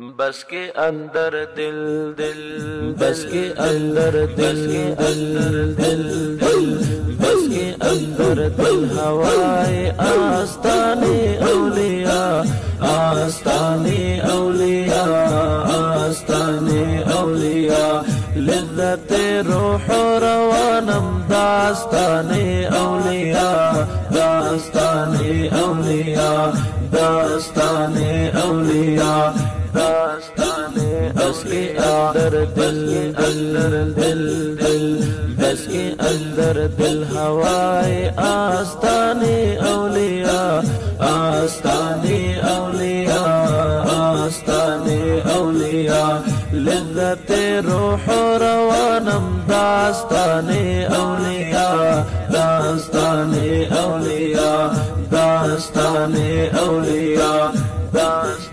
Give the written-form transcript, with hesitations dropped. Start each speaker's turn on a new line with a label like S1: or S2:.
S1: बस के अंदर दिल दिल बस के अंदर दिल दिल दिल दिल बस के अंदर दिल हवाए आस्ताने औलिया आस्ताने औलिया आस्ताने औलिया लिज़्ज़ते रूह रवानम दास्ताने औलिया दास्ताने औलिया दास्ताने औलिया दास्ताने बस के अंदर दिल अंदर दिल दिल बस के अंदर दिल हवाए आस्ताने औलिया आस्ताने औलिया आस्ताने औलिया लिज़्ज़ते रूह रवानम दास्ताने औलिया दास्ताने औलिया दास्ताने औलिया दास्ताने